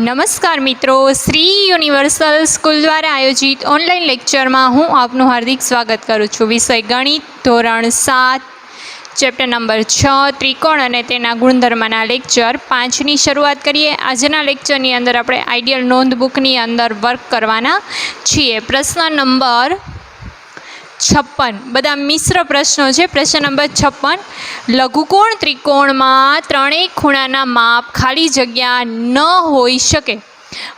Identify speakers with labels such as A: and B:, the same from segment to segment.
A: નમસ્કાર મિત્રો, Shri universal school દ્વારા આયોજિત ઓનલાઈન લેક્ચરમાં હું આપનું હાર્દિક સ્વાગત કરું છું. વિષય ગણિત, ધોરણ 7, ચેપ્ટર નંબર 6, ત્રિકોણ અને તેના ગુણધર્મના લેક્ચર 5ની શરૂઆત કરીએ. આજના લેક્ચરની અંદર આપણે આઈડિયલ નોંધબુકની અંદર વર્ક કરવાના છીએ. પ્રશ્ન નંબર 56, બધા મિશ્ર પ્રશ્નો છે. પ્રશ્ન નંબર 56, લઘુકોણ ત્રિકોણમાં ત્રણેય ખૂણાના માપ ખાલી જગ્યા ન હોઈ શકે.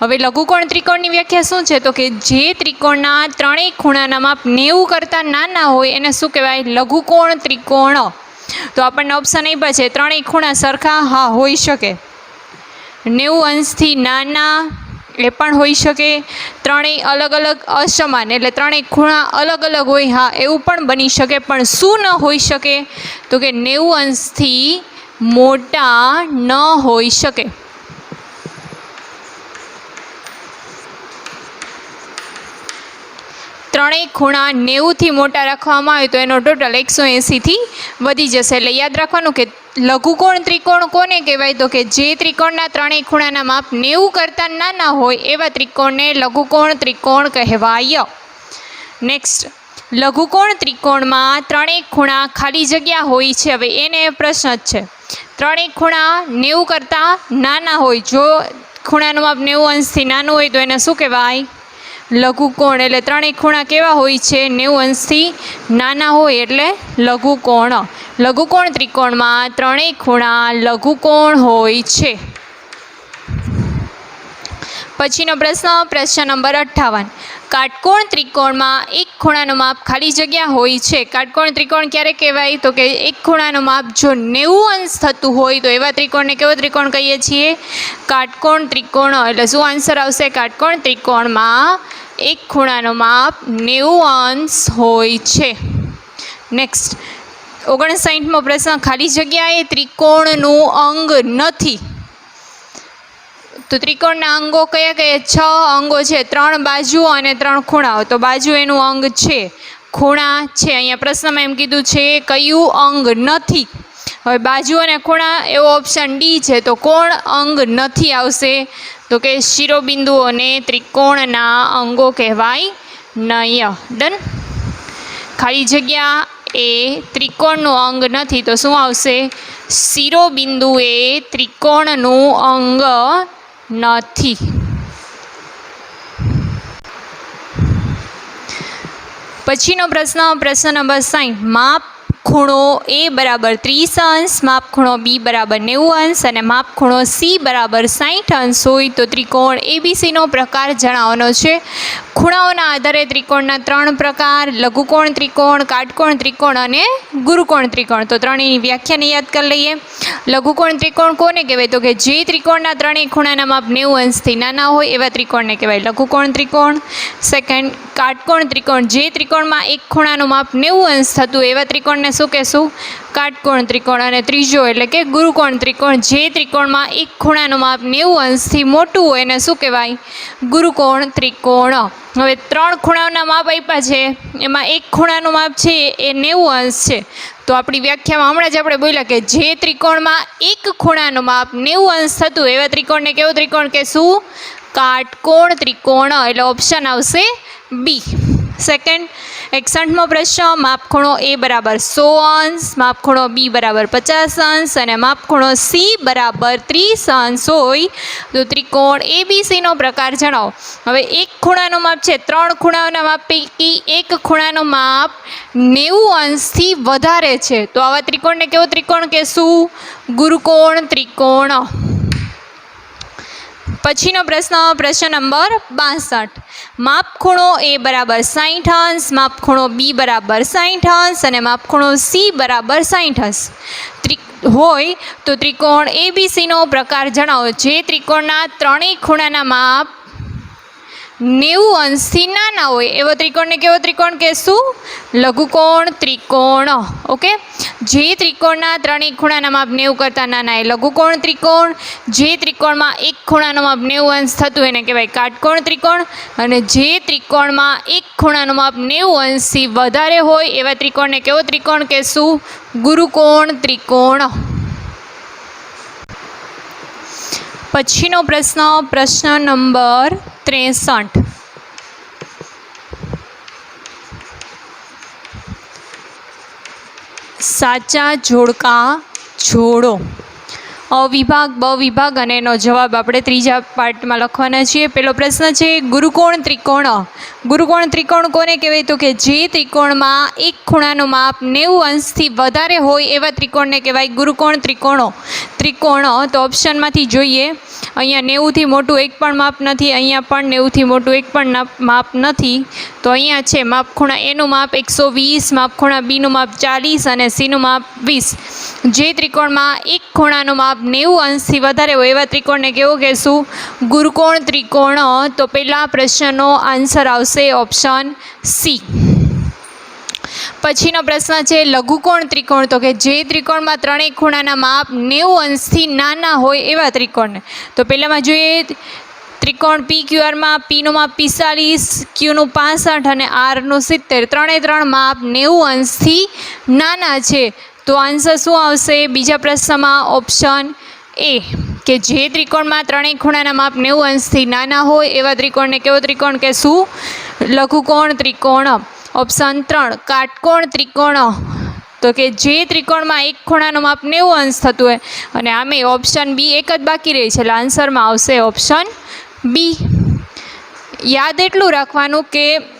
A: હવે લઘુકોણ ત્રિકોણની વ્યાખ્યા શું છે? તો કે જે ત્રિકોણના ત્રણેય ખૂણાના માપ 90 કરતાં નાના હોય એને શું કહેવાય? લઘુકોણ ત્રિકોણ. તો આપણને ઓપ્શન આપ્યા છે ત્રણેય ખૂણા સરખા, હા હોઈ શકે. 90 અંશથી નાના એ પણ હોઈ શકે. ત્રણેય અલગ અલગ અસમાન એટલે ત્રણેય ખૂણા અલગ અલગ હોય, હા એવું પણ બની શકે. પણ શું ન હોઈ શકે? તો કે 90 અંશથી મોટા ન હોઈ શકે. ત્રણેય ખૂણા 90થી મોટા રાખવામાં આવે તો એનો ટોટલ 180થી વધી જશે. એટલે યાદ રાખવાનું કે લઘુકોણ ત્રિકોણ કોને કહેવાય? તો કે જે ત્રિકોણના ત્રણેય ખૂણાના માપ 90 કરતાં નાના હોય એવા ત્રિકોણને લઘુકોણ ત્રિકોણ કહેવાય. નેક્સ્ટ, લઘુકોણ ત્રિકોણમાં ત્રણેય ખૂણા ખાલી જગ્યા હોય છે. હવે એને પ્રશ્ન જ છે, ત્રણેય ખૂણા 90 કરતાં નાના હોય, જો ખૂણાનું માપ 90 અંશથી નાનું હોય તો એને શું કહેવાય? લઘુકોણ. એટલે ત્રણેય ખૂણા કેવા હોય છે? 90 અંશથી નાના હોય એટલે લઘુકોણ. લઘુકોણ ત્રિકોણમાં ત્રણેય ખૂણા લઘુકોણ હોય છે. પછીનો પ્રશ્ન નંબર 58, કાટકોણ ત્રિકોણમાં એક ખૂણાનું માપ ખાલી જગ્યા હોય છે. કાટકોણ ત્રિકોણ ક્યારે કહેવાય? તો કે એક ખૂણાનું માપ જો 90 અંશ થતું હોય તો એવા ત્રિકોણને કેવો ત્રિકોણ કહીએ છીએ? કાટકોણ ત્રિકોણ. એટલે શું આન્સર આવશે? કાટકોણ ત્રિકોણમાં એક ખૂણાનું માપ 90 અંશ હોય છે. નેક્સ્ટ, 59મો પ્રશ્ન, ખાલી જગ્યા એ ત્રિકોણનું અંગ નથી. તો ત્રિકોણના અંગો કયા કયા? 6 અંગો છે, 3 બાજુઓ અને 3 ખૂણાઓ. તો બાજુ એનું અંગ છે, ખૂણા છે. અહીંયા પ્રશ્નમાં એમ કીધું છે કયું અંગ નથી. હવે બાજુ અને ખૂણા એવો ઓપ્શન ડી છે. તો કોણ અંગ નથી આવશે? તો કે શિરોબિંદુઓને ત્રિકોણના અંગો કહેવાય નહીં. ડન. ખાલી જગ્યા એ ત્રિકોણનું અંગ નથી તો શું આવશે? શિરોબિંદુ એ ત્રિકોણનું અંગ નથી. પછીનો પ્રશ્ન નંબર 60, માપ ખૂણો A બરાબર 30 અંશ, માપ ખૂણો B બરાબર 90 અંશ અને માપ ખૂણો C બરાબર 60 અંશ હોય તો ત્રિકોણ ABCનો પ્રકાર જણાવવાનો છે. ખૂણાઓના આધારે ત્રિકોણના 3 પ્રકાર: લઘુકોણ ત્રિકોણ, કાટકોણ ત્રિકોણ અને ગુરુકોણ ત્રિકોણ. તો ત્રણેયની વ્યાખ્યાને યાદ કરી લઈએ. લઘુકોણ ત્રિકોણ કોને કહેવાય? તો કે જે ત્રિકોણના ત્રણેય ખૂણાના માપ 90 અંશથી નાના હોય એવા ત્રિકોણને કહેવાય લઘુકોણ ત્રિકોણ. સેકન્ડ, કાટકોણ ત્રિકોણ, જે ત્રિકોણમાં એક ખૂણાનું માપ 90 અંશ થતું એવા ત્રિકોણને શું કહેશું? કાટકોણ ત્રિકોણ. અને ત્રીજો એટલે કે ગુરુકોણ ત્રિકોણ, જે ત્રિકોણમાં એક ખૂણાનું માપ 90 અંશથી મોટું હોય એને શું કહેવાય? ગુરુકોણ ત્રિકોણ. હવે 3 ખૂણાઓના માપ આપ્યા છે, એમાં એક ખૂણાનું માપ છે એ 90 અંશ છે. તો આપણી વ્યાખ્યામાં હમણાં જ આપણે બોલ્યા કે જે ત્રિકોણમાં એક ખૂણાનું માપ 90 અંશ થતું એવા ત્રિકોણને કેવો ત્રિકોણ કહેશું? કાટકોણ ત્રિકોણ. એટલે ઓપ્શન આવશે બી. સેકન્ડ, 61મો પ્રશ્ન, માપ ખૂણો A બરાબર 100 અંશ, માપ ખૂણો B બરાબર 50 અંશ અને માપ ખૂણો C બરાબર 30 અંશ હોય તો ત્રિકોણ ABCનો પ્રકાર જણાવો. હવે એક ખૂણાનું માપ છે, 3 ખૂણાઓના માપ પૈકી એક ખૂણાનું માપ 90 અંશથી વધારે છે તો આવા ત્રિકોણને કેવો ત્રિકોણ કહેશું? ગુરુકોણ ત્રિકોણ. પછીનો પ્રશ્ન નંબર 62, માપ ખૂણો A બરાબર 60 અંશ, માપ ખૂણો B બરાબર 60 અંશ અને માપ ખૂણો C બરાબર 60 અંશ હોય તો ત્રિકોણ ABCનો પ્રકાર જણાવો. જે ત્રિકોણના ત્રણેય ખૂણાના માપ 90 અંશથી નાના હોય એવો ત્રિકોણને કેવો ત્રિકોણ કહેશું? લઘુકોણ ત્રિકોણ. ઓકે. જે ત્રિકોણના ત્રણેય ખૂણાના માપ 90 કરતાં નાના એ લઘુકોણ ત્રિકોણ. જે ત્રિકોણમાં એક ખૂણાનું માપ 90 અંશ થતું એને કહેવાય કાટકોણ ત્રિકોણ. અને જે ત્રિકોણમાં એક ખૂણાનું માપ 90 અંશથી વધારે હોય એવા ત્રિકોણને કેવો ત્રિકોણ કહેશું? ગુરુકોણ ત્રિકોણ. पछीनो प्रश्न नंबर 63। साचा जोड़का जोड़ो। अ विभाग ब विभाग अने एनो जवाब आपणे त्रीजा पार्टमां लखवाना छीए। पहेलो प्रश्न छे गुरुकोण त्रिकोण। गुरुकोण त्रिकोण कोने कहेवाय तो के जे त्रिकोणमां एक खूणानुं माप 90 अंशथी वधारे होय एवा त्रिकोणने कहेवाय गुरुकोण त्रिकोणो। त्रिकोण तो ऑप्शनमांथी जोईए। अहींया 90 थी मोटुं एक पण माप नथी, अहींया पण 90 थी मोटुं एक पण माप नथी। तो अहींया छे माप खूणा ए नुं माप 120, माप खूणा बी नुं माप 40 अने सी नुं माप 20। जे त्रिकोणमां एक खूणानुं माप 90 अंशथी वधारे होय एवा त्रिकोणने केवो कहेशुं? गुरुकोण त्रिकोण। तो पहेला प्रश्ननो आंसर आवशे ऑप्शन सी। पछीनो प्रश्न छे लघुकोण त्रिकोण। तो के जे त्रिकोणमां त्रणेय खूणाना माप 90 अंशथी नाना होय एवा त्रिकोणने। तो पहेलामां जोईए त्रिकोण पी क्यू आर में पी नु माप 45, क्यू नु 65 और आर नु 70। त्रणेय त्रण माप 90 अंशथी नाना छे। तो आंसर शुं आवशे बीजा प्रश्न में? ऑप्शन ए के जे त्रिकोण में त्रणेय खूणाना माप 90 अंशथी नाना होय एवा त्रिकोण ने केवो त्रिकोण कहेशुं? लघुकोण त्रिकोण। ऑप्शन 3 काटकोण त्रिकोण। तो कि जे त्रिकोण में एक खूणानुं माप 90 अंश थतुं होय अने आमे ऑप्शन बी एक ज बाकी रही छे, आंसर में आवशे ऑप्शन बी। याद एटलुं राखवानुं के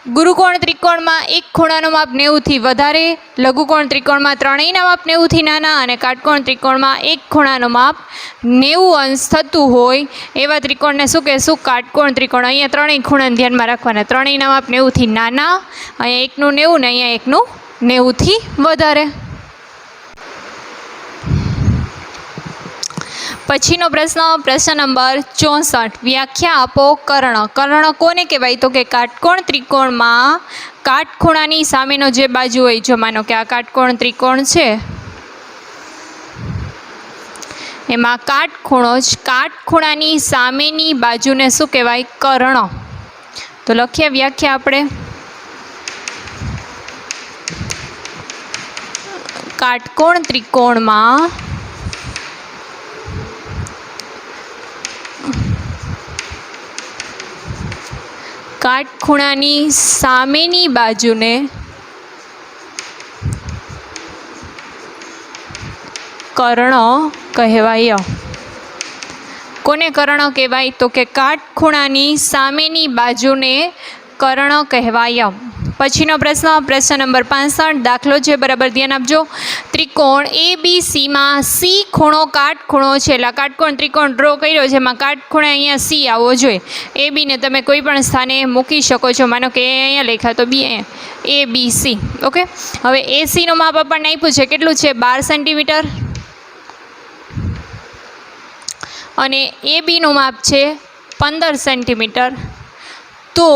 A: गुरुकोण त्रिकोण में एक खूणानुं माप 90 थी वधारे, लघुकोण त्रिकोण में त्रणेयना माप 90 थी नाना अने काटकोण त्रिकोण में एक खूणानुं माप 90 अंश थतुं होय एवा त्रिकोणने शुं कहेशुं? काटकोण त्रिकोण। अहींया त्रणेय खूणाने ध्यानमां राखवाना। त्रणेयना माप 90 थी नाना, अहींया एकनुं 90 ने अहींया एकनुं 90 थी वधारे। पछीनो प्रश्न नंबर 64। व्याख्या आपो कर्ण। कर्ण कोने कहेवाय? तो के काटकोण त्रिकोण में काटखूणानी सामेनो जे बाजू होय, जो मानो के आ काटकोण त्रिकोण छे एमां काटखूणो ज काटखूणानी सामेनी बाजूने शुं कहेवाय? कर्ण। तो लखीए व्याख्या आपणे। काटकोण त्रिकोण में काटखूणानी सामेनी बाजूने कर्ण कहेवाय। कोने कर्ण कहेवाय? तो के काटखूणानी सामेनी बाजूने कर्ण कहेवाय। पछीनो प्रश्न नंबर 65। दाखलो छे, बराबर ध्यान आपजो। त्रिकोण ए बी सी में सी खूणो काटखूणो छे, એટલે काटकोण त्रिकोण ड्रो कर्यो छे, एमां काटखूणे अहींया सी आववो जोईए। ए बी ने तमे कोई पण स्थाने मूकी शको छो। मानो के ए अहींया लख्या तो बी अहींया, ए बी सी। ओके, हवे ए सी नुं माप आपणने आप्युं छे केटलुं छे? 12 सेंटीमीटर अने ए बी नुं माप छे 15 सेंटीमीटर। तो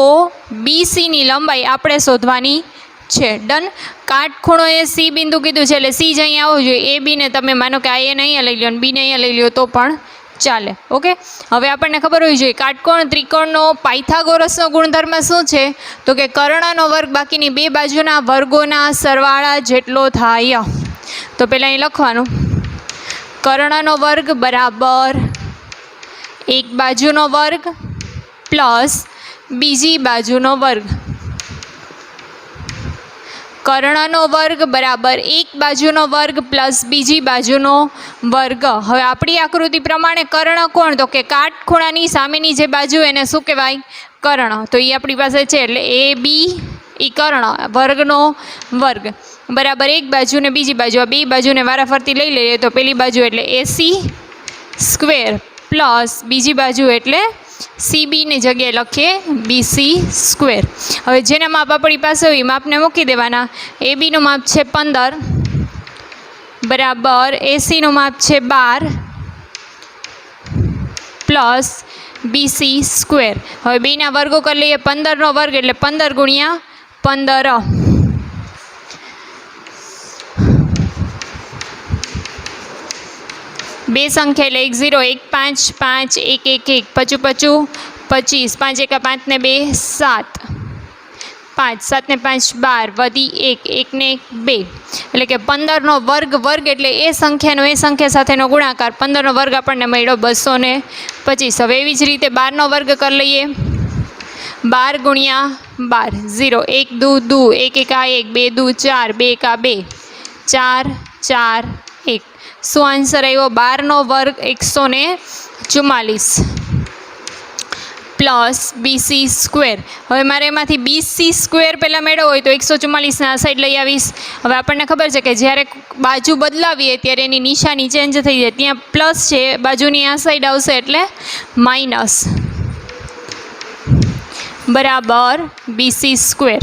A: बी सी नी लंबाई आपणे शोधवानी छे। डन। काटखूणो ए सी बिंदु कीधुं छे એટલે सी ज अहीं आववो जोईए। ए बी ने तमे मानो के आ ए ने अहींया लई ल्यो अने बी ने अहींया लई ल्यो तो पण चाले। ओके, हवे आपणने खबर होवी जोईए काटकोण त्रिकोणनो पायथागोरसनो गुणधर्म शुं छे? तो के कर्णनो वर्ग बाकीनी बे बाजुना वर्गोना सरवाळा जेटलो थाय। तो पहेला અહીં લખવાનું કર્ણનો વર્ગ બરાબર એક બાજુનો વર્ગ પ્લસ બીજી બાજુનો વર્ગ। કર્ણનો વર્ગ બરાબર એક બાજુનો વર્ગ પ્લસ બીજી બાજુનો વર્ગ। હવે આપણી આકૃતિ પ્રમાણે કર્ણ કોણ? તો કે કાટખૂણાની સામેની જે બાજુ એને શું કહેવાય? કર્ણ। તો એ આપણી પાસે છે એટલે એ બી એ કર્ણ વર્ગનો વર્ગ બરાબર એક બાજુ ને બીજી બાજુ, આ બે બાજુને વારાફરતી લઈ લઈએ તો પેલી બાજુ એટલે એસી સ્ક્વેર પ્લસ બીજી બાજુ એટલે સીબી ની જગ્યાએ લખીએ બીસી સ્ક્વેર। હવે જેના માપ આપણી પાસે હોય માપને મૂકી દેવાના। એ બીનું માપ છે 15 બરાબર એસીનું માપ છે 12 પ્લસ બીસી સ્ક્વેર। હવે બેના વર્ગો કરી લઈએ। 15નો વર્ગ એટલે 15 ગુણ્યા 15। બે સંખ્યા એટલે 1 0 1 5 5 1 1 1 55 55 5 1 5 ને 2 7 5, 7 ને 5 12, વધી 1, 1 ને 1 2, એટલે કે 15નો વર્ગ એટલે એ સંખ્યાનો એ સંખ્યા સાથેનો ગુણાકાર. 15નો વર્ગ આપણને મળ્યો 225. હવે એવી જ રીતે 12નો વર્ગ કરી લઈએ. 12 ગુણ્યા 12, 0, 1 દુ 1 1 1, 2 દુ 4, 2 1 2, 4 4 1. શું આન્સર આવ્યો? 12નો વર્ગ 144 પ્લસ BC સ્ક્વેર. હવે મારે એમાંથી BC સ્ક્વેર પહેલાં મેળવવો હોય તો 144ને આ સાઈડ લઈ આવીશ. હવે આપણને ખબર છે કે જ્યારે બાજુ બદલાવીએ ત્યારે એની નિશાની ચેન્જ થઈ જાય. ત્યાં પ્લસ છે, બાજુની આ સાઈડ આવશે એટલે માઇનસ, બરાબર BC સ્ક્વેર.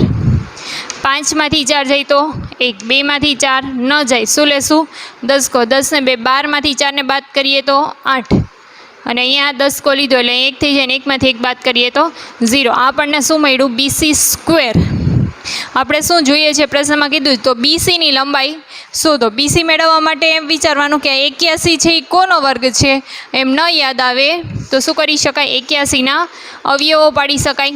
A: 5માંથી 4 જાય તો 1, 2માંથી 4 ન જાય, શું લેશું? 10 કો 10 ને 2, 12માંથી 4 ને બાદ કરીએ તો 8, અને અહીંયા 10 કો લીધો એટલે 1 થઈ જાય ને 1માંથી 1 બાદ કરીએ તો 0. આપણને શું મળ્યું? BC square. આપણે શું જોઈએ છે? પ્રશ્નમાં કીધું તો BCની લંબાઈ શોધો. BC મેળવવા માટે એમ વિચારવાનું કે 81 છે એ કોનો વર્ગ છે, એમ ન યાદ આવે તો શું કરી શકાય? 81ના અવયવો પાડી શકાય.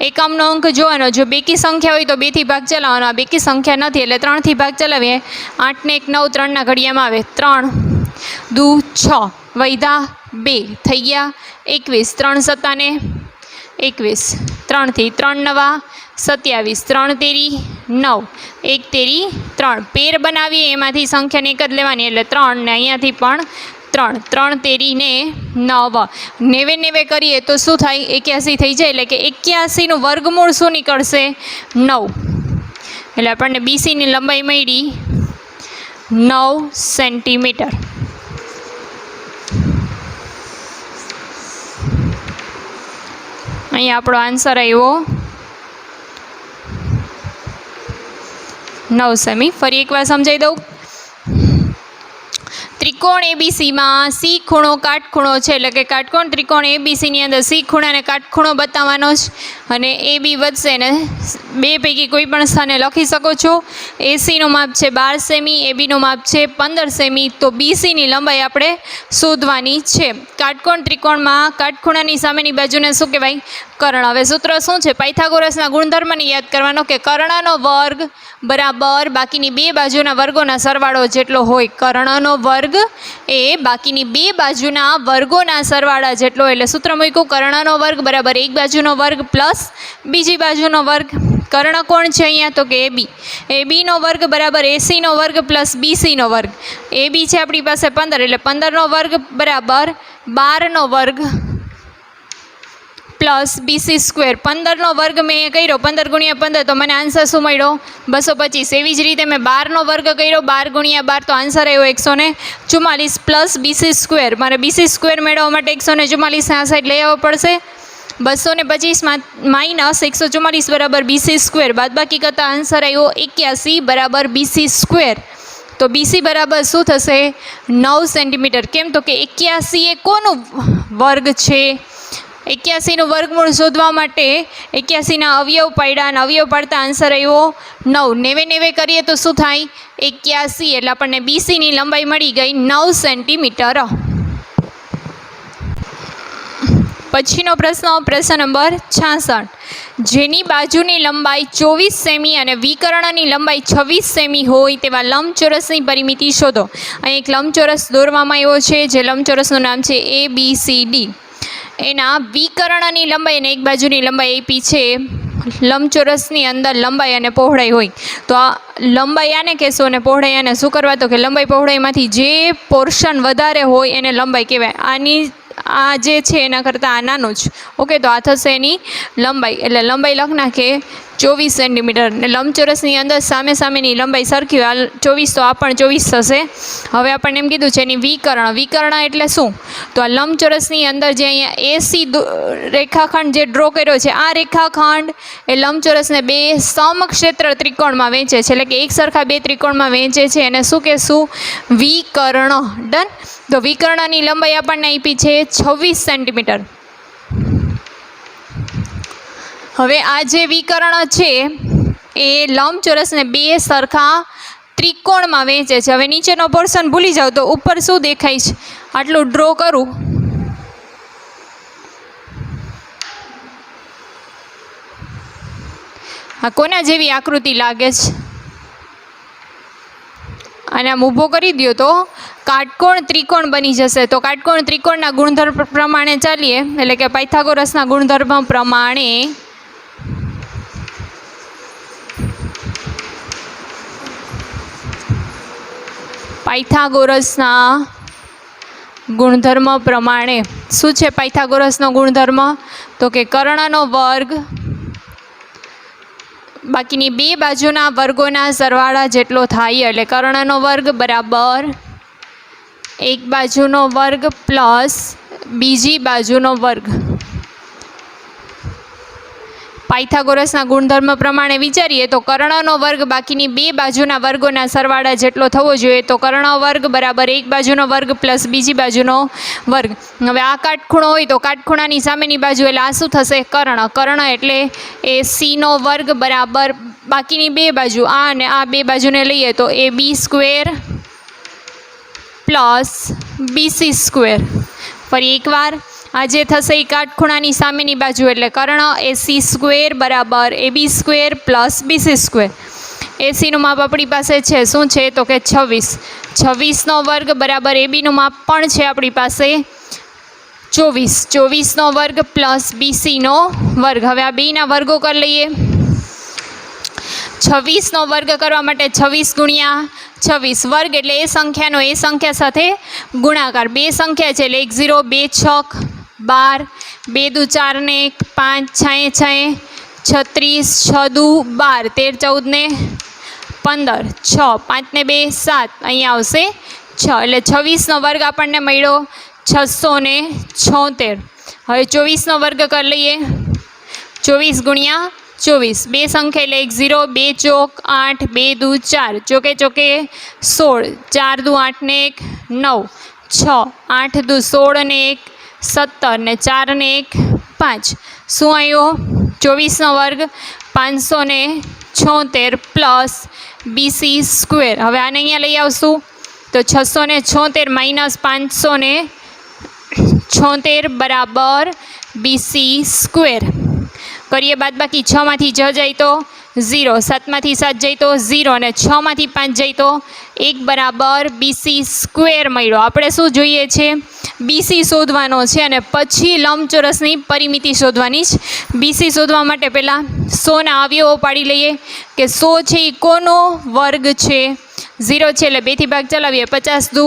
A: એકમનો અંક જોવાનો, જો બેકી સંખ્યા હોય તો 2થી ભાગ ચલાવવાનો. આ બેકી સંખ્યા નથી એટલે 3થી ભાગ ચલાવીએ. 8 ને 1 9, 3ના ઘડિયામાં આવે 3 દુ 6, વૈધા 2, થઈ ગયા 21, 3 7 ને 21, 3થી 3 નવા 27, 3 તેરી 9, 1 તેરી 3. પેર બનાવીએ એમાંથી સંખ્યાને એક જ લેવાની એટલે 3, ને અહીંયાથી પણ 3, 3 તેરી ને 9. 90 કરીએ તો શું થાય? 81 થઈ જાય. એટલે કે 81નું વર્ગમૂળ શું નીકળશે? 9. એટલે આપણને BCની લંબાઈ મળી 9 સેન્ટીમીટર. અહીંયા આપણો આન્સર આવ્યો 9 સેમી. ફરી એકવાર સમજાવી દઉં. ત્રિકોણ ABCમાં C ખૂણો કાટખૂણો છે, એટલે કે કાટકોણ ત્રિકોણ ABCની અંદર C ખૂણાને કાટખૂણો બતાવવાનો જ, અને AB વધશે ને 2 પૈકી કોઈ પણ સ્થાને લખી શકો છો. ACનું માપ છે 12 સેમી, ABનું માપ છે 15 સેમી. તો BCની લંબાઈ આપણે શોધવાની છે. કાટકોણ ત્રિકોણમાં કાટખૂણાની સામેની બાજુને શું કહેવાય? કર્ણ. હવે સૂત્ર શું છે? પાયથાગોરસના ગુણધર્મને યાદ કરવાનો કે કર્ણનો વર્ગ બરાબર બાકીની 2 બાજુના વર્ગોના સરવાળો જેટલો હોય. કર્ણનો વર્ગ એ બાકીની 2 બાજુના વર્ગોના સરવાળા જેટલો. એટલે સૂત્ર મૂક્યું કર્ણનો વર્ગ બરાબર એક બાજુનો વર્ગ પ્લસ બીજી બાજુનો વર્ગ. કર્ણ કોણ છે અહીંયા? તો કે AB. ABનો વર્ગ બરાબર ACનો વર્ગ પ્લસ BCનો વર્ગ. AB છે આપણી પાસે 15, એટલે 15નો વર્ગ બરાબર 12નો વર્ગ પ્લસ BC સ્ક્વેર. 15નો વર્ગ મેં કર્યો 15 ગુણ્યા 15, તો મને આન્સર શું મળ્યો? 225. એવી જ રીતે મેં 12નો વર્ગ કર્યો 12 ગુણ્યા 12, તો આન્સર આવ્યો 144 પ્લસ BC સ્ક્વેર. મારે BC સ્ક્વેર મેળવવા માટે 144 આ સાઈડ લઈ આવવો પડશે. 225 માઇનસ 144 બરાબર BC સ્ક્વેર. બાદબાકી કરતાં આન્સર આવ્યો 81 બરાબર BC સ્ક્વેર. તો BC બરાબર શું થશે? 9 સેન્ટીમીટર. કેમ? તો કે 81 એ કોનું વર્ગ છે? 81નું વર્ગમૂળ શોધવા માટે 81ના અવયવ પાડ્યા, અને અવયવ પાડતા આન્સર આવ્યો 9. 90 કરીએ તો શું થાય? 81. એટલે આપણને BCની લંબાઈ મળી ગઈ 9 સેન્ટીમીટર. પછીનો પ્રશ્ન, પ્રશ્ન નંબર 66. જેની બાજુની લંબાઈ 24 સેમી અને વિકર્ણની લંબાઈ 26 સેમી હોય તેવા લંબચોરસની પરિમિતિ શોધો. અહીં એક લંબચોરસ દોરવામાં આવ્યો છે, જે લંબચોરસનું નામ છે ABCD. એના વિકર્ણની લંબાઈ અને એક બાજુની લંબાઈ આપી છે. લંબચોરસની અંદર લંબાઈ અને પહોળાઈ હોય તો આ લંબાઈ આને કહેશો અને પહોળાઈ આને શું કરવા? તો કે લંબાઈ પહોળાઈમાંથી જે પોર્શન વધારે હોય એને લંબાઈ કહેવાય. આની આ જે છે એના કરતાં આ નાનું જ. ઓકે, તો આ થશે એની લંબાઈ. એટલે લંબાઈ લખ નાખે 24 સેન્ટીમીટર. ને લંબચોરસની અંદર સામે સામેની લંબાઈ સરખી હોય. 24 તો આ પણ 24 થશે. હવે આપણને એમ કીધું છે એની વિકર્ણ. વિકર્ણ એટલે શું? તો આ લંબચોરસની અંદર જે અહીંયા AC રેખાખંડ જે ડ્રો કર્યો છે, આ રેખાખંડ એ લંબચોરસને 2 સમક્ષેત્ર ત્રિકોણમાં વહેંચે છે. એટલે કે એક સરખા 2 ત્રિકોણમાં વહેંચે છે. એને શું કહેશું? વિકર્ણ. ડન. તો વિકર્ણની લંબાઈ આપણને આપી છે 26 સેન્ટીમીટર. હવે આ જે વિકર્ણ છે એ લંબચોરસને 2 સરખા ત્રિકોણમાં વહેંચે છે. હવે નીચેનો પોર્શન ભૂલી જાઓ તો ઉપર શું દેખાય છે? આટલું ડ્રો કરું. આ કોના જેવી આકૃતિ લાગે છે? અને આમ ઊભો કરી દો તો કાટકોણ ત્રિકોણ બની જશે. તો કાટકોણ ત્રિકોણના ગુણધર્મ પ્રમાણે ચાલીએ, એટલે કે પાયથાગોરસના ગુણધર્મ પ્રમાણે ગુણધર્મ પ્રમાણે શું છે પાયથાગોરસનો ગુણધર્મ? તો કે કર્ણનો વર્ગ બાકીની બે બાજુના વર્ગોના સરવાળા જેટલો થાય. એટલે કર્ણનો વર્ગ બરાબર એક બાજુનો વર્ગ પ્લસ બીજી બાજુનો વર્ગ. પાયથાગોરસના ગુણધર્મ પ્રમાણે વિચારીએ તો કર્ણનો વર્ગ બાકીની બે બાજુના વર્ગોના સરવાળા જેટલો થવો જોઈએ. તો કર્ણ વર્ગ બરાબર એક બાજુનો વર્ગ પ્લસ બીજી બાજુનો વર્ગ. હવે આ કાટખૂણો હોય તો કાટખૂણાની સામેની બાજુ એટલે આ શું થશે? કર્ણ. કર્ણ એટલે એ સીનો વર્ગ બરાબર બાકીની બે બાજુ આ અને આ બે બાજુને લઈએ તો એ બી સ્ક્વેર પ્લસ બીસી સ્ક્વેર. ફરી એકવાર આ જે થશે એ કાટખૂણાની સામેની બાજુ એટલે કર્ણ એસી સ્ક્વેર બરાબર એ બી સ્ક્વેર પ્લસ બીસી સ્ક્વેર. એસીનું માપ આપણી પાસે છે શું છે? તો કે 26. 26નો વર્ગ બરાબર એ બીનું માપ પણ છે આપણી પાસે 24. 24નો વર્ગ પ્લસ બીસીનો વર્ગ. હવે આ બેના વર્ગો કરી લઈએ. 26નો વર્ગ કરવા માટે 26 ગુણ્યા 26 વર્ગ એટલે એ સંખ્યાનો એ સંખ્યા સાથે ગુણાકાર. બે સંખ્યા છે એટલે 1 0 2 6 12 2 દુ 4 ને 1 5 6 6 36 6 દુ 12 13 14 ને 15 6 5 ને 2 7 અહીંયા આવશે 6 એટલે 26નો વર્ગ આપણને મળ્યો 676. હવે 24નો વર્ગ કરી લઈએ. 24 ગુણ્યા 24 બે સંખ્યા એટલે 1 0 2 ચોક 8 2 દુ 4 ચોકે ચોકે 16 4 દુ 8 ને 1 9 6 8 દુ 16 ને 1 17 ને 4 ને 1 5. શું આવ્યો? 24નો વર્ગ 576 પ્લસ બીસી સ્ક્વેર. હવે આને અહીંયા લઈ આવશું તો 676 માઇનસ 576 બરાબર બીસી સ્ક્વેર. કરીએ બાદ બાકી 6માંથી 6 જાય તો 0, 7માંથી 7 જાય તો 0 અને 6માંથી 5 જાય તો 1 બરાબર બીસી સ્ક્વેર મળ્યો. આપણે શું જોઈએ છે? બીસી શોધવાનો છે અને પછી લંબચોરસની પરિમિતિ શોધવાની જ. બીસી શોધવા માટે પહેલાં 100ના અવયવો પાડી લઈએ કે 100 છે એ કોનો વર્ગ છે? 0 છે એટલે 2થી ભાગ ચલાવીએ 50 દુ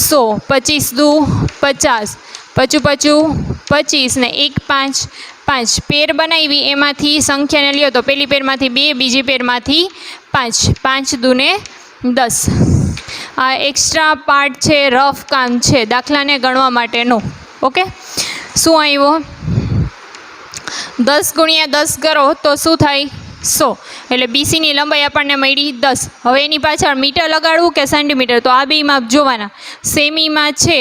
A: 100 25 દુ 50 પચું 25 ને 1 5 5 પેર બનાવી એમાંથી સંખ્યાને લ્યો તો પહેલી પેરમાંથી 2 બીજી પેરમાંથી 5 5 દુને 10. આ એક્સ્ટ્રા પાર્ટ છે, રફ કામ છે દાખલાને ગણવા માટેનો. ઓકે, શું આવ્યો? 10 ગુણ્યા 10 કરો તો શું થાય? 100. એટલે બીસીની લંબાઈ આપણને મળી 10. હવે એની પાછળ મીટર લગાડવું કે સેન્ટીમીટર? તો આ બે માપ જોવાના. સેમીમાં છે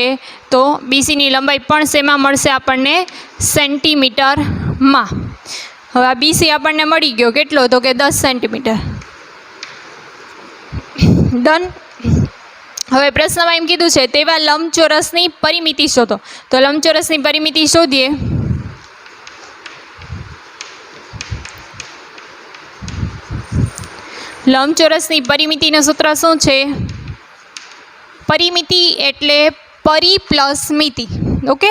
A: તો બીસીની લંબાઈ પણ શેમાં મળશે આપણને? સેન્ટીમીટરમાં. હવે આ બીસી આપણને મળી ગયો કેટલો? તો કે 10 સેન્ટીમીટર. ડન. હવે પ્રશ્નમાં એમ કીધું છે તેવા લંબચોરસની પરિમિતિ શોધો. તો લંબચોરસની પરિમિતિ શોધીએ. લંબચોરસની પરિમિતિનું સૂત્ર શું છે? પરિમિતિ એટલે પરી પ્લસ મિતિ. ઓકે,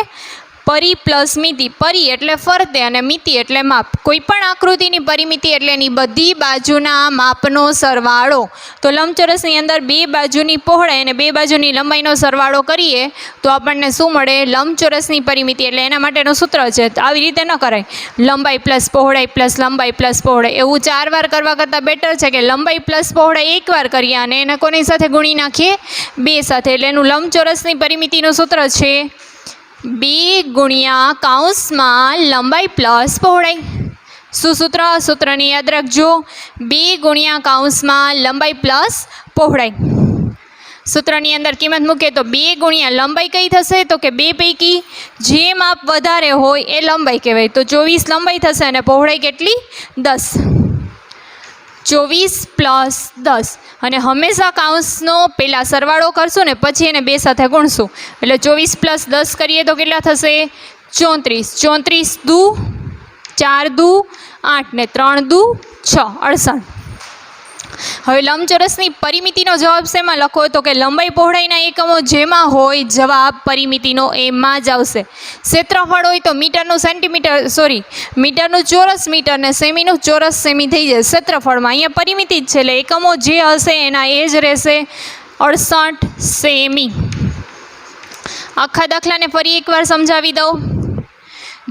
A: પરી પ્લસ મિતિ. પરી એટલે ફરતે અને મિતિ એટલે માપ. કોઈ પણ આકૃતિની પરિમિતિ એટલે એની બધી બાજુના માપનો સરવાળો. તો લંબચોરસની અંદર બે બાજુની પહોળાઈ અને બે બાજુની લંબાઈનો સરવાળો કરીએ તો આપણને શું મળે? લંબચોરસની પરિમિતિ. એટલે એના માટેનું સૂત્ર છે. આવી રીતે ન કરાય લંબાઈ પ્લસ પહોળાઈ પ્લસ લંબાઈ પ્લસ પહોળાઈ. એવું 4 વાર કરવા કરતાં બેટર છે કે લંબાઈ પ્લસ પહોળાઈ 1 વાર કરીએ અને એને કોની સાથે ગુણી નાખીએ? 2 સાથે. એટલે એનું લંબચોરસની પરિમિતિનું સૂત્ર છે 2 ગુણ્યા કૌંસમાં લંબાઈ પ્લસ પહોળાઈ. શું સૂત્ર? સૂત્રની યાદ રાખજો. 2 ગુણ્યા કૌંસમાં લંબાઈ પ્લસ પહોળાઈ. સૂત્રની અંદર કિંમત મૂકે તો 2 ગુણ્યા લંબાઈ કઈ થશે? તો કે 2 પૈકી જે માપ વધારે હોય એ લંબાઈ કહેવાય. તો 24 લંબાઈ થશે અને પહોળાઈ કેટલી? 10. 24 પ્લસ 10. અને હંમેશા કૌંસનો પહેલાં સરવાળો કરશું ને પછી એને 2 સાથે ગુણશું. એટલે 24 પ્લસ 10 કરીએ તો કેટલા થશે? 34. 34 દુ 4 દુ 8 ને 3 દુ 68. હવે લંબચોરસની પરિમિતિનો જવાબ શેમાં લખો તો કે લંબાઈ પહોળાઈના એકમો જેમાં હોય જવાબ પરિમિતિનો એમાં જ આવશે. ક્ષેત્રફળ હોય તો મીટરનું મીટરનું ચોરસ મીટર ને સેમીનું ચોરસ સેમી થઈ જાય ક્ષેત્રફળમાં. અહીંયા પરિમિતિ જ છે એટલે એકમો જે હશે એના એ જ રહેશે. 68 સેમી. આખા દાખલાને ફરી એકવાર સમજાવી દઉં.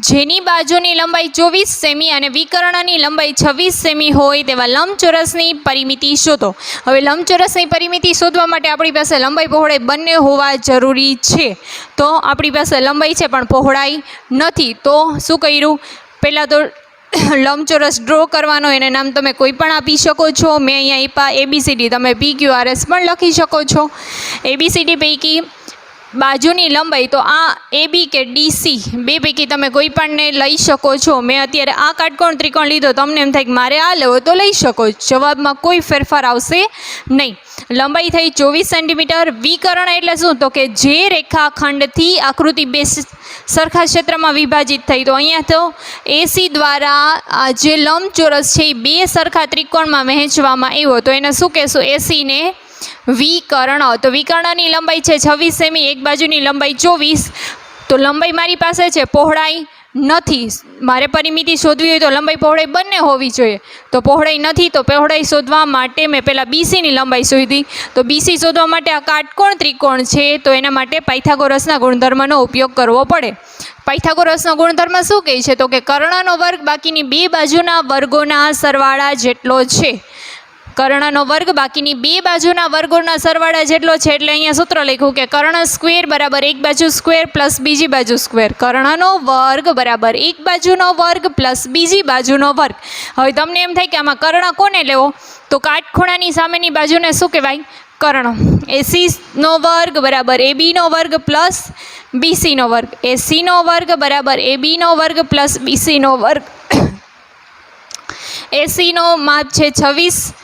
A: જેની બાજુની લંબાઈ 24 સેમી અને વિકર્ણની લંબાઈ 26 સેમી હોય તેવા લંબચોરસની પરિમિતિ શોધો. હવે લંબચોરસની પરિમિતિ શોધવા માટે આપણી પાસે લંબાઈ પહોળાઈ બંને હોવા જરૂરી છે. તો આપણી પાસે લંબાઈ છે પણ પહોળાઈ નથી. તો શું કર્યું? પહેલાં તો લંબચોરસ ડ્રો કરવાનો. એને નામ તમે કોઈ પણ આપી શકો છો. મેં અહીંયા આપ્યા ABCD, તમે PQRS પણ લખી શકો છો. ABCD પૈકી બાજુની લંબાઈ તો આ AB કે DC બે પૈકી તમે કોઈ પણને લઈ શકો છો. મેં અત્યારે આ કાટકોણ ત્રિકોણ લીધો, તમને એમ થાય કે મારે આ લેવો તો લઈ શકો. જવાબમાં કોઈ ફેરફાર આવશે નહીં. લંબાઈ થઈ 24 સેન્ટીમીટર. વિકર્ણ એટલે શું તો કે જે રેખાખંડથી આકૃતિ બે સરખા ક્ષેત્રમાં વિભાજિત થઈ. તો અહીંયા તો AC દ્વારા જે લંબચોરસ છે એ બે સરખા ત્રિકોણમાં વહેંચવામાં આવ્યો. તો એને શું કહેશું? AC ને વિકર્ણ. તો વિકર્ણની લંબાઈ છે 26 સેમી, એક બાજુની લંબાઈ 24. તો લંબાઈ મારી પાસે છે, પહોળાઈ નથી. મારે પરિમિતિ શોધવી હોય તો લંબાઈ પહોળાઈ બંને હોવી જોઈએ. તો પહોળાઈ નથી, તો પહોળાઈ શોધવા માટે મેં પહેલાં BCની લંબાઈ શોધી. તો BC શોધવા માટે આ કાટકોણ ત્રિકોણ છે તો એના માટે પાયથાગોરસના ગુણધર્મનો ઉપયોગ કરવો પડે. પાયથાગોરસનો ગુણધર્મ શું કહે છે તો કે કર્ણનો વર્ગ બાકીની બે બાજુના વર્ગોના સરવાળા જેટલો છે. કર્ણનો વર્ગ બાકીની બે બાજુના વર્ગોના સરવાળા જેટલો છે. એટલે અહીંયા સૂત્ર લખ્યું કે કર્ણ સ્ક્વેર બરાબર એક બાજુ સ્ક્વેર પ્લસ બીજી બાજુ સ્ક્વેર. કર્ણનો વર્ગ બરાબર એક બાજુનો વર્ગ પ્લસ બીજી બાજુનો વર્ગ. હવે તમને એમ થાય કે આમાં કર્ણ કોને લેવો? તો કાટખૂણાની સામેની બાજુને શું કહેવાય? કર્ણ. ACનો વર્ગ બરાબર ABનો વર્ગ પ્લસ BCનો વર્ગ. ACનો વર્ગ બરાબર ABનો વર્ગ પ્લસ BCનો વર્ગ. ACનો માપ છે 26,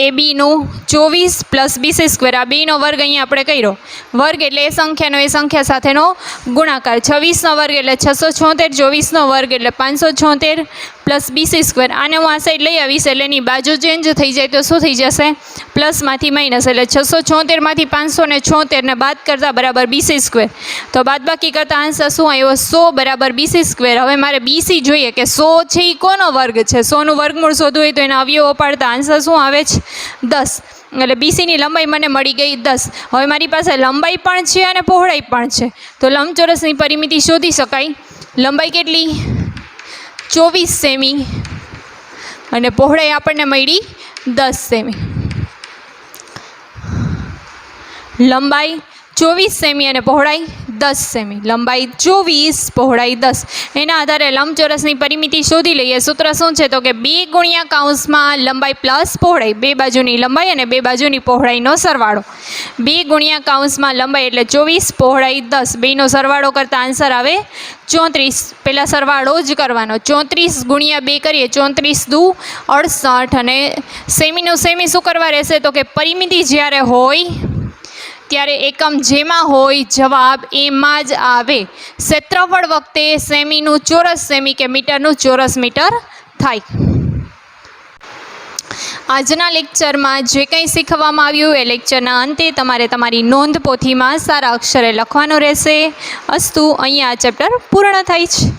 A: ABનું 24 પ્લસ BC સ્ક્વેર. આ બેનો વર્ગ અહીંયા આપણે કર્યો. વર્ગ એટલે એ સંખ્યા સાથેનો ગુણાકાર. 26નો વર્ગ એટલે 676, 24નો વર્ગ એટલે 576 પ્લસ BC સ્ક્વેર. આને હું આ સાઈડ લઈ આવીશ એટલે એની બાજુ ચેન્જ થઈ જાય તો શું થઈ જશે? પ્લસમાંથી માઇનસ. એટલે 676માંથી 576 ને બાદ કરતાં બરાબર BC સ્ક્વેર. તો બાદબાકી કરતાં આન્સર શું આવ્યો? 100 બરાબર BC સ્ક્વેર. હવે મારે BC જોઈએ કે 100 છે એ કોનો વર્ગ છે? 100નું વર્ગમૂળ શોધવું હોય તો એના અવયવો પાડતા આન્સર શું આવે છે? 10. એટલે BCની લંબાઈ મને મળી ગઈ 10. હવે મારી પાસે લંબાઈ પણ છે અને પહોળાઈ પણ છે. તો લંબચોરસની પરિમિતિ શોધી શકાય. લંબાઈ કેટલી? 24 સેમી અને પહોળાઈ આપણને મળી 10 સેમી. લંબાઈ 24 સેમી અને પહોળાઈ 10 સેમી. લંબાઈ 24, પહોળાઈ 10. એના આધારે લંબચોરસની પરિમિતિ શોધી લઈએ. સૂત્ર શું છે તો કે 2 ગુણ્યા કૌંસમાં લંબાઈ પ્લસ પહોળાઈ, બે બાજુની લંબાઈ અને બે બાજુની પહોળાઈનો સરવાળો. 2 ગુણ્યા કૌંસમાં લંબાઈ એટલે 24, પહોળાઈ 10. બેનો સરવાળો કરતાં આન્સર આવે 34. પહેલાં સરવાળો જ કરવાનો. 34 ગુણ્યા 2 કરીએ, 34 દુ 68. અને સેમીનું સેમી શું કરવા રહેશે તો કે પરિમિતિ જ્યારે હોય ત્યારે એકમ જેમાં હોય જવાબ એમાં જ આવે. ક્ષેત્રફળ વખતે સેમીનું ચોરસ સેમી કે મીટરનું ચોરસ મીટર થાય. આજના લેક્ચરમાં જે કંઈ શીખવવામાં આવ્યું એ લેક્ચરના અંતે તમારે તમારી નોંધ પોથીમાં સારા અક્ષરે લખવાનું રહેશે. અસ્તુ, અહીંયા આ ચેપ્ટર પૂર્ણ થાય છે.